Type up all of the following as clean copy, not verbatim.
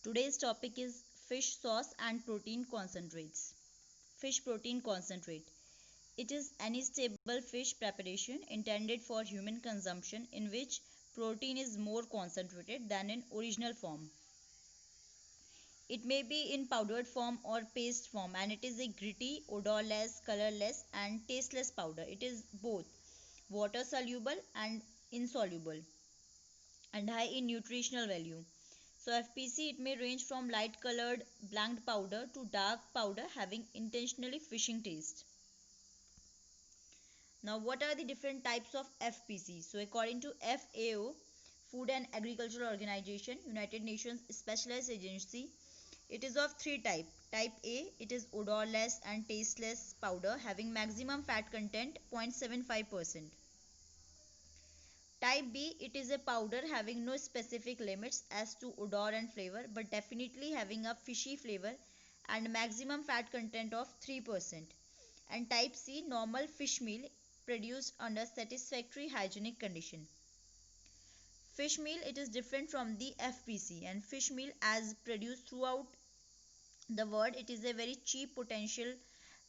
Today's topic is fish sauce and protein concentrates. Fish protein concentrate. It is any stable fish preparation intended for human consumption in which protein is more concentrated than in original form. It may be in powdered form or paste form, and it is a gritty, odorless, colorless and tasteless powder. It is both water soluble and insoluble and high in nutritional value. So FPC, it may range from light colored blanched powder to dark powder having intentionally fishing taste. Now what are the different types of FPC? So according to FAO, Food and Agricultural Organization, United Nations Specialized Agency, it is of three types. Type A, it is odorless and tasteless powder having maximum fat content 0.75%. Type B, it is a powder having no specific limits as to odor and flavor but definitely having a fishy flavor and maximum fat content of 3%. And type C, normal fish meal produced under satisfactory hygienic condition. Fish meal, it is different from the FPC, and fish meal as produced throughout the world, it is a very cheap potential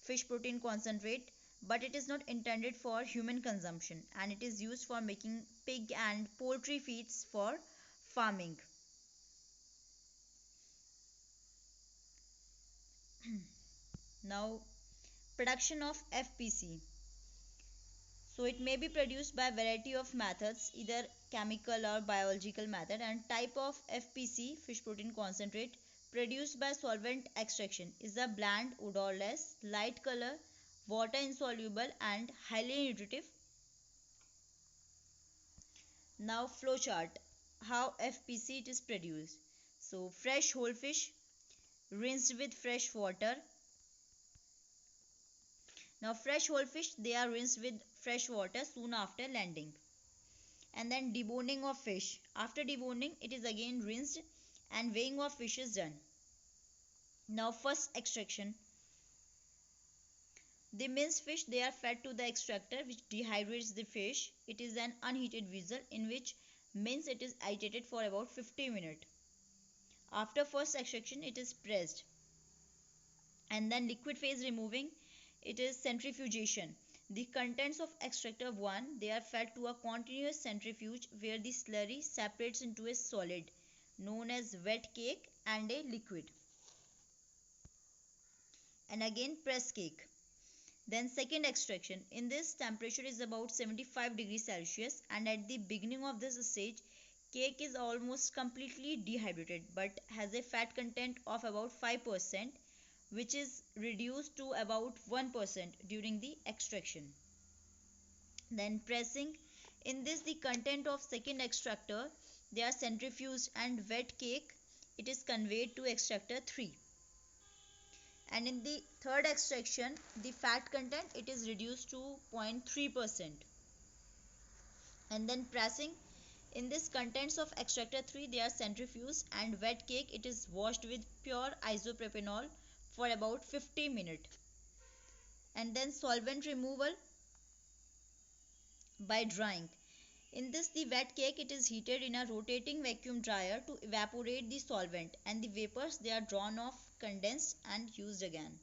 fish protein concentrate, but it is not intended for human consumption and it is used for making pig and poultry feeds for farming. Now, production of FPC. So it may be produced by a variety of methods, either chemical or biological method, and type of FPC, fish protein concentrate, produced by solvent extraction is a bland, odorless, light color, water insoluble and highly nutritive. Now flow chart, how FPC it is produced. So fresh whole fish rinsed with fresh water. Now fresh whole fish, they are rinsed with fresh water soon after landing. And then deboning of fish. After deboning, it is again rinsed and weighing of fish is done. Now first extraction. The minced fish, they are fed to the extractor which dehydrates the fish. It is an unheated vessel in which mince it is agitated for about 50 minutes. After first extraction, it is pressed. And then liquid phase removing, it is centrifugation. The contents of extractor 1, they are fed to a continuous centrifuge where the slurry separates into a solid known as wet cake and a liquid. And again press cake. Then second extraction. In this, temperature is about 75 degrees Celsius and at the beginning of this stage, cake is almost completely dehydrated but has a fat content of about 5%, which is reduced to about 1% during the extraction. Then pressing. In this, the content of second extractor, they are centrifuged and wet cake, it is conveyed to extractor 3. And in the third extraction, the fat content, it is reduced to 0.3%. And then pressing. In this, contents of extractor 3, they are centrifuged and wet cake, it is washed with pure isopropanol for about 50 minutes. And then solvent removal by drying. In this, the wet cake, it is heated in a rotating vacuum dryer to evaporate the solvent and the vapors, they are drawn off, condensed and used again.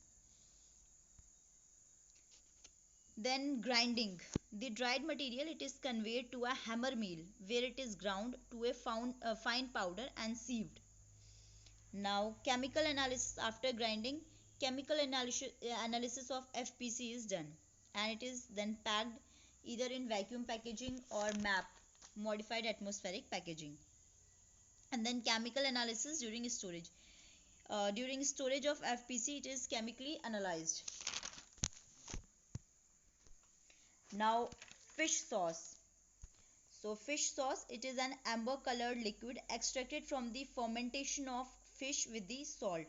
Then grinding. The dried material, it is conveyed to a hammer mill where it is ground to a fine powder and sieved. Now chemical analysis after grinding. Chemical analysis of FPC is done and it is then packed either in vacuum packaging or MAP, modified atmospheric packaging. And then chemical analysis during storage. During storage of FPC, it is chemically analyzed. Now fish sauce. So fish sauce, it is an amber colored liquid extracted from the fermentation of fish with the salt.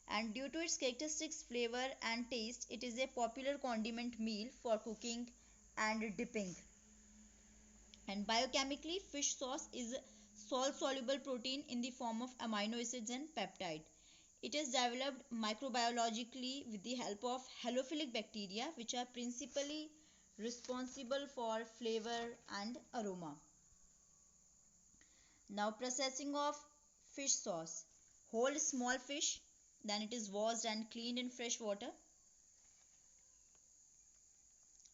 And due to its characteristics flavor and taste, it is a popular condiment meal for cooking and dipping. And biochemically, fish sauce is salt soluble protein in the form of amino acids and peptide. It is developed microbiologically with the help of halophilic bacteria, which are principally responsible for flavor and aroma. Now processing of fish sauce. whole small fish, then it is washed and cleaned in fresh water.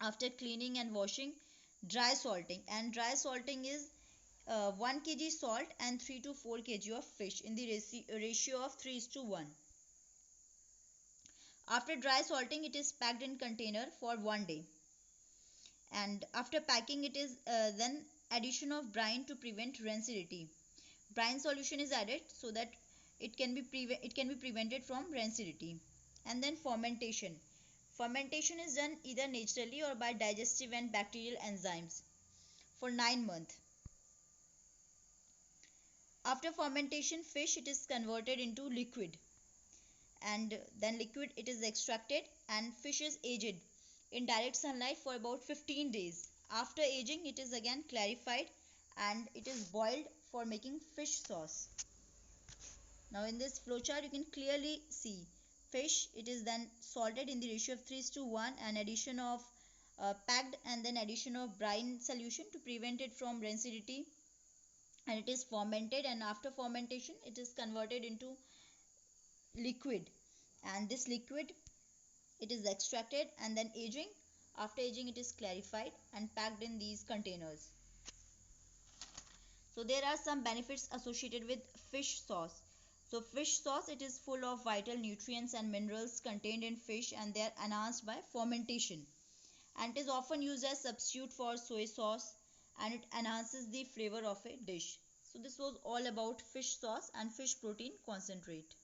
After cleaning and washing, dry salting, and dry salting is 1 kg salt and 3 to 4 kg of fish in the ratio of 3:1. After dry salting, it is packed in container for 1 day, and after packing it is then addition of brine to prevent rancidity. Brine solution is added so that it can be prevented from rancidity. And then fermentation. Fermentation is done either naturally or by digestive and bacterial enzymes for 9 months. After fermentation, fish it is converted into liquid, and then liquid it is extracted, and fish is aged in direct sunlight for about 15 days. After aging, it is again clarified and it is boiled for making fish sauce. Now in this flowchart you can clearly see fish it is then salted in the ratio of 3:1, and addition of packed, and then addition of brine solution to prevent it from rancidity, and it is fermented, and after fermentation it is converted into liquid, and this liquid it is extracted, and then aging. After aging, it is clarified and packed in these containers. So there are some benefits associated with fish sauce. So fish sauce it is full of vital nutrients and minerals contained in fish, and they are enhanced by fermentation, and it is often used as substitute for soy sauce, and it enhances the flavor of a dish. So this was all about fish sauce and fish protein concentrate.